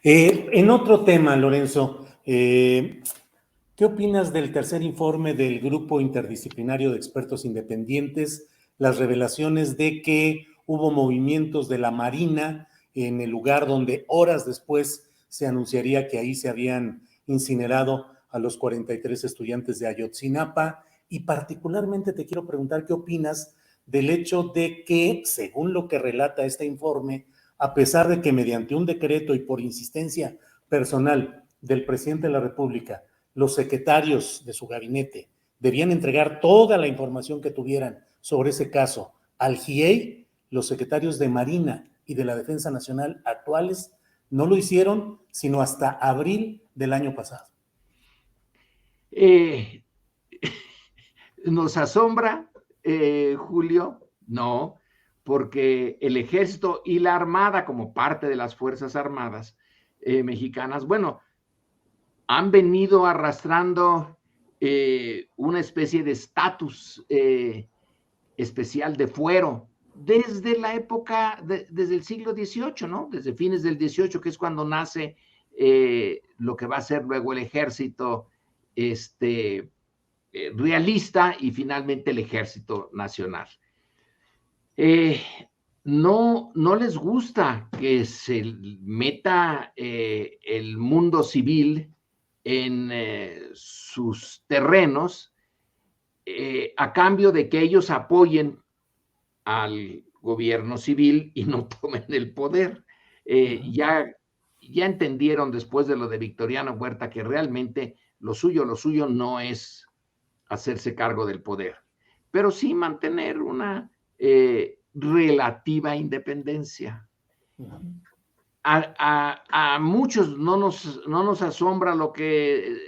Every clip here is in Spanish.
En otro tema, Lorenzo, ¿qué opinas del tercer informe del Grupo Interdisciplinario de Expertos Independientes? Las revelaciones de que hubo movimientos de la Marina en el lugar donde horas después se anunciaría que ahí se habían incinerado a los 43 estudiantes de Ayotzinapa. Y particularmente te quiero preguntar qué opinas del hecho de que, según lo que relata este informe, a pesar de que mediante un decreto y por insistencia personal del presidente de la República, los secretarios de su gabinete debían entregar toda la información que tuvieran sobre ese caso al GIEI, los secretarios de Marina y de la Defensa Nacional actuales no lo hicieron sino hasta abril del año pasado. ¿Nos asombra, Julio? No, porque el Ejército y la Armada, como parte de las Fuerzas Armadas mexicanas, bueno, han venido arrastrando una especie de estatus especial de fuero desde la época, desde el siglo XVIII, ¿no? Desde fines del XVIII, que es cuando nace lo que va a ser luego el ejército realista y finalmente el ejército nacional. No les gusta que se meta el mundo civil en sus terrenos a cambio de que ellos apoyen al gobierno civil y no tomen el poder. Ya entendieron después de lo de Victoriano Huerta que realmente lo suyo no es hacerse cargo del poder, pero sí mantener una relativa independencia. A muchos no nos asombra lo que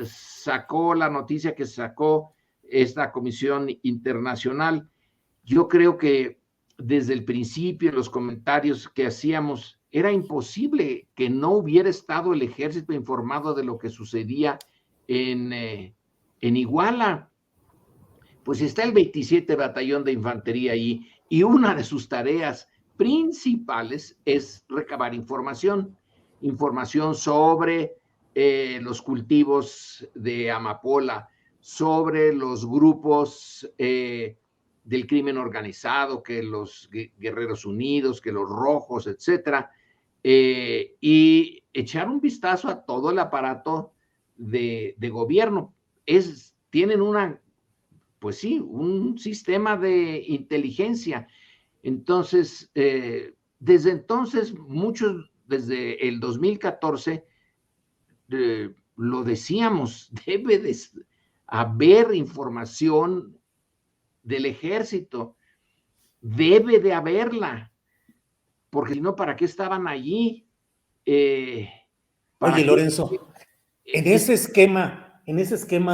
sacó la noticia que sacó esta comisión internacional. Yo creo que desde el principio, los comentarios que hacíamos, era imposible que no hubiera estado el ejército informado de lo que sucedía en Iguala. Pues está el 27 Batallón de Infantería ahí y una de sus tareas principales es recabar información sobre los cultivos de amapola, sobre los grupos del crimen organizado, que los Guerreros Unidos, que los Rojos, etcétera, y echar un vistazo a todo el aparato de gobierno. Tienen pues sí, un sistema de inteligencia. Entonces, desde entonces, muchos, desde el 2014, lo decíamos, debe de haber información del ejército, debe de haberla, porque si no, ¿para qué estaban allí? Oye, Lorenzo, en ese esquema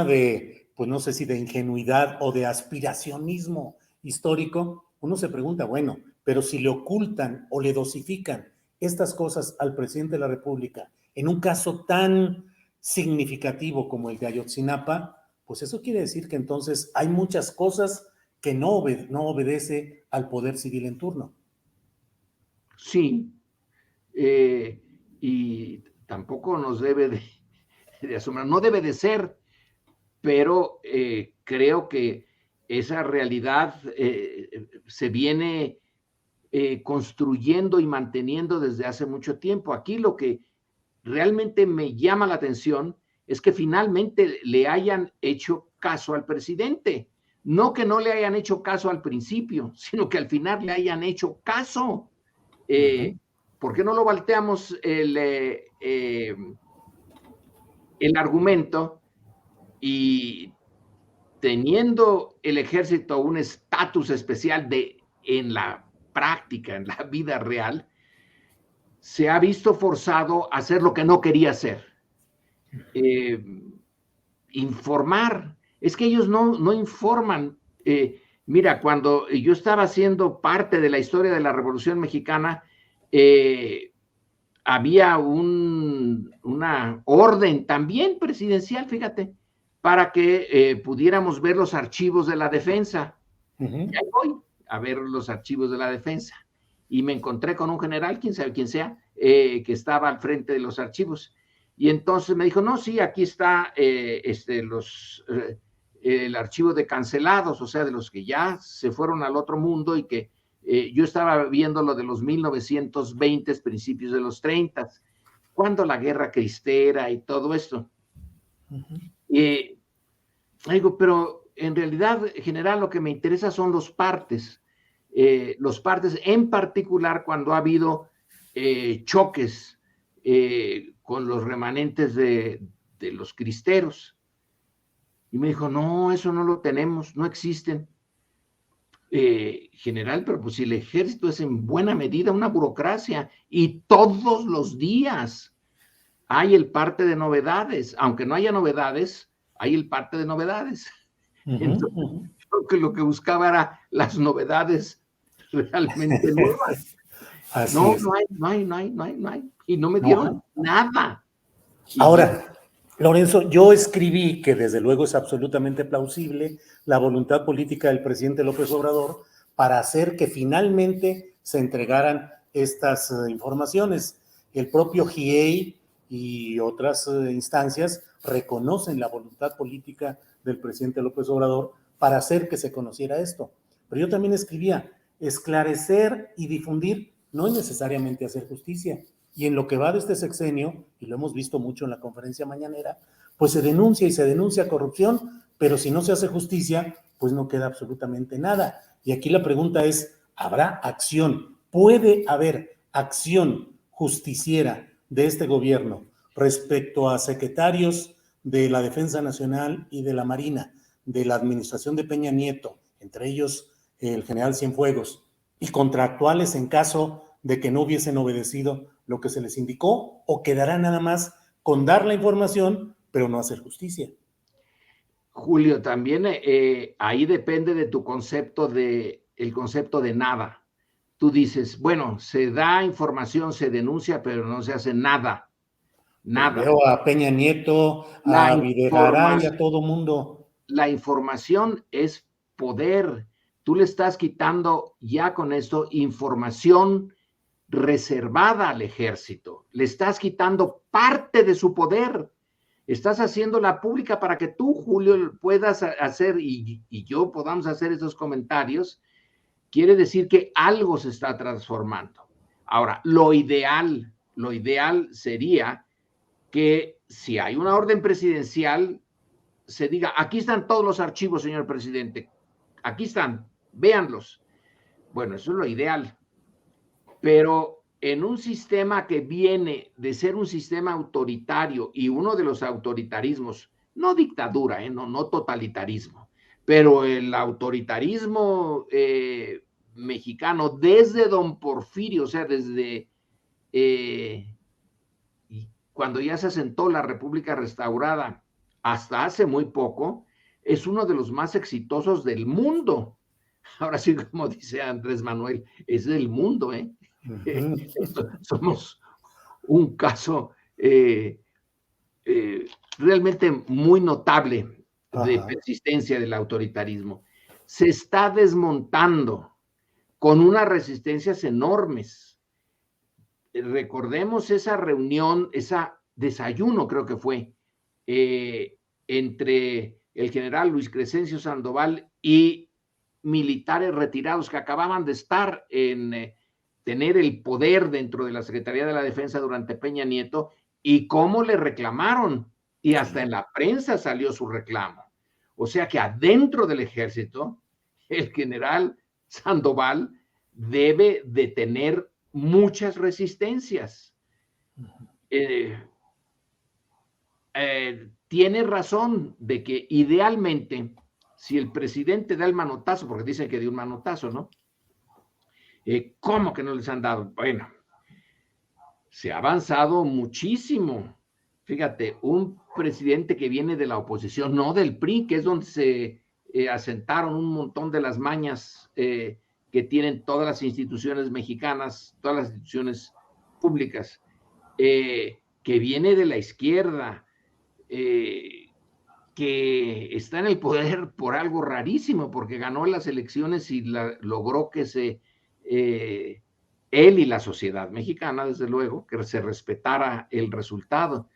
de, pues no sé si de ingenuidad o de aspiracionismo histórico, uno se pregunta, bueno, pero si le ocultan o le dosifican estas cosas al presidente de la República en un caso tan significativo como el de Ayotzinapa, pues eso quiere decir que entonces hay muchas cosas que no obedece al poder civil en turno. Sí, y tampoco nos debe de asombrar, no debe de ser, pero creo que esa realidad se viene construyendo y manteniendo desde hace mucho tiempo. Aquí lo que realmente me llama la atención es que finalmente le hayan hecho caso al presidente. No que no le hayan hecho caso al principio, sino que al final le hayan hecho caso. ¿Por qué no lo volteamos el argumento? Y teniendo el ejército un estatus especial en la práctica, en la vida real, se ha visto forzado a hacer lo que no quería hacer. Informar. Es que ellos no informan. Mira, cuando yo estaba siendo parte de la historia de la Revolución Mexicana, había una orden también presidencial, fíjate, para que pudiéramos ver los archivos de la defensa. Y ahí voy a ver los archivos de la defensa. Y me encontré con un general, quién sabe quién sea, que estaba al frente de los archivos. Y entonces me dijo, no, sí, aquí está el archivo de cancelados, o sea, de los que ya se fueron al otro mundo y que yo estaba viendo lo de los 1920, principios de los 30, cuando la guerra cristera y todo esto. Digo, pero en realidad, general, lo que me interesa son los partes en particular cuando ha habido choques con los remanentes de los cristeros. Y me dijo, no, eso no lo tenemos, no existen. General, pero pues si el ejército es en buena medida una burocracia y todos los días hay el parte de novedades, aunque no haya novedades, hay el parte de novedades. Entonces, creo que lo que buscaba era las novedades realmente nuevas. No, no hay. Y no me dieron nada. Ahora, Lorenzo, yo escribí que desde luego es absolutamente plausible la voluntad política del presidente López Obrador para hacer que finalmente se entregaran estas informaciones. El propio GIEI y otras instancias reconocen la voluntad política del presidente López Obrador para hacer que se conociera esto. Pero yo también escribía, esclarecer y difundir no es necesariamente hacer justicia. Y en lo que va de este sexenio, y lo hemos visto mucho en la conferencia mañanera, pues se denuncia y se denuncia corrupción, pero si no se hace justicia, pues no queda absolutamente nada. Y aquí la pregunta es, ¿habrá acción? ¿Puede haber acción justiciera de este gobierno respecto a secretarios de la Defensa Nacional y de la Marina, de la administración de Peña Nieto, entre ellos el general Cienfuegos, y contractuales en caso de que no hubiesen obedecido lo que se les indicó, o quedará nada más con dar la información, pero no hacer justicia? Julio, también ahí depende de tu concepto el concepto de nada. Tú dices, bueno, se da información, se denuncia, pero no se hace nada. Nada. Pues veo a Peña Nieto, a Videgaray, a todo mundo. La información es poder. Tú le estás quitando ya con esto información reservada al ejército. Le estás quitando parte de su poder. Estás haciéndola pública para que tú, Julio, puedas hacer y yo podamos hacer esos comentarios. Quiere decir que algo se está transformando. Ahora, lo ideal sería que si hay una orden presidencial, se diga, aquí están todos los archivos, señor presidente, aquí están, véanlos. Bueno, eso es lo ideal. Pero en un sistema que viene de ser un sistema autoritario y uno de los autoritarismos, no dictadura, no totalitarismo, pero el autoritarismo mexicano desde don Porfirio, o sea, desde cuando ya se asentó la República Restaurada hasta hace muy poco, es uno de los más exitosos del mundo. Ahora sí, como dice Andrés Manuel, es del mundo, ¿eh? Somos un caso realmente muy notable de persistencia del autoritarismo. Se está desmontando con unas resistencias enormes. Recordemos esa reunión, ese desayuno creo que fue, entre el general Luis Crescencio Sandoval y militares retirados que acababan de estar en tener el poder dentro de la Secretaría de la Defensa durante Peña Nieto, y cómo le reclamaron, y hasta en la prensa salió su reclamo. O sea que adentro del ejército, el general Sandoval debe de tener muchas resistencias. Tiene razón de que idealmente, si el presidente da el manotazo, porque dicen que dio un manotazo, ¿no? ¿Cómo que no les han dado? Bueno, se ha avanzado muchísimo. Fíjate, un presidente que viene de la oposición, no del PRI, que es donde se asentaron un montón de las mañas que tienen todas las instituciones mexicanas, todas las instituciones públicas, que viene de la izquierda, que está en el poder por algo rarísimo, porque ganó las elecciones y logró que se él y la sociedad mexicana, desde luego, que se respetara el resultado.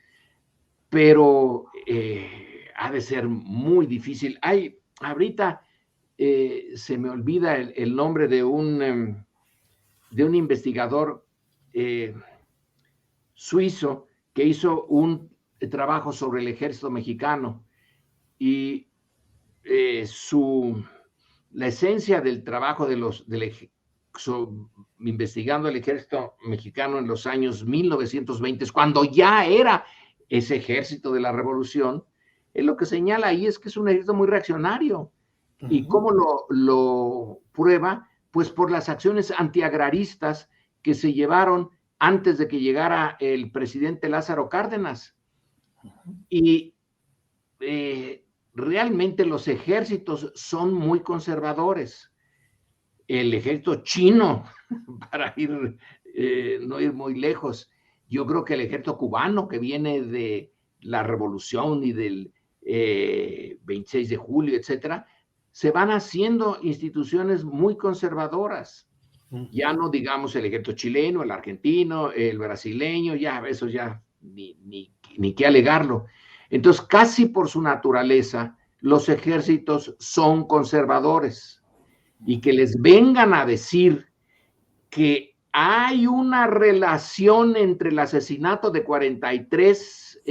Pero ha de ser muy difícil. Ahorita se me olvida el nombre de un investigador suizo que hizo un trabajo sobre el ejército mexicano y la esencia del trabajo investigando el ejército mexicano en los años 1920, cuando ya era ese ejército de la revolución, lo que señala ahí es que es un ejército muy reaccionario. ¿Y cómo lo prueba? Pues por las acciones antiagraristas que se llevaron antes de que llegara el presidente Lázaro Cárdenas. Y realmente los ejércitos son muy conservadores. El ejército chino, para no ir muy lejos, yo creo que el ejército cubano, que viene de la revolución y del 26 de julio, etcétera, se van haciendo instituciones muy conservadoras. Ya no digamos el ejército chileno, el argentino, el brasileño, ya eso ya ni qué alegarlo. Entonces, casi por su naturaleza, los ejércitos son conservadores. Y que les vengan a decir que hay una relación entre el asesinato de 43,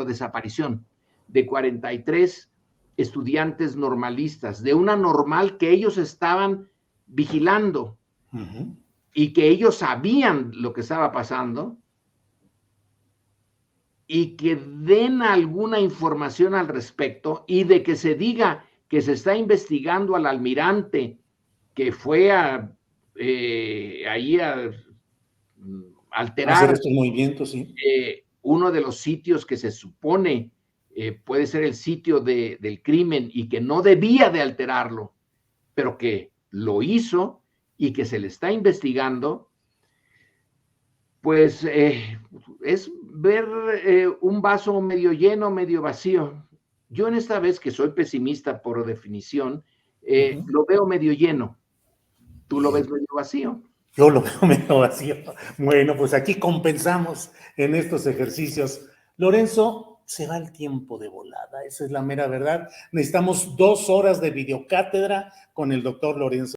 desaparición de 43 estudiantes normalistas, de una normal que ellos estaban vigilando y que ellos sabían lo que estaba pasando, y que den alguna información al respecto, y de que se diga que se está investigando al almirante que fue ahí a alterar hacer estos movimientos, sí. Uno de los sitios que se supone puede ser el sitio del crimen y que no debía de alterarlo, pero que lo hizo y que se le está investigando. Pues es ver un vaso medio lleno, medio vacío. Yo en esta vez, que soy pesimista por definición, lo veo medio lleno. ¿Tú lo ves medio vacío? Yo lo veo medio vacío. Bueno, pues aquí compensamos en estos ejercicios. Lorenzo, se va el tiempo de volada, esa es la mera verdad. Necesitamos 2 horas de videocátedra con el doctor Lorenzo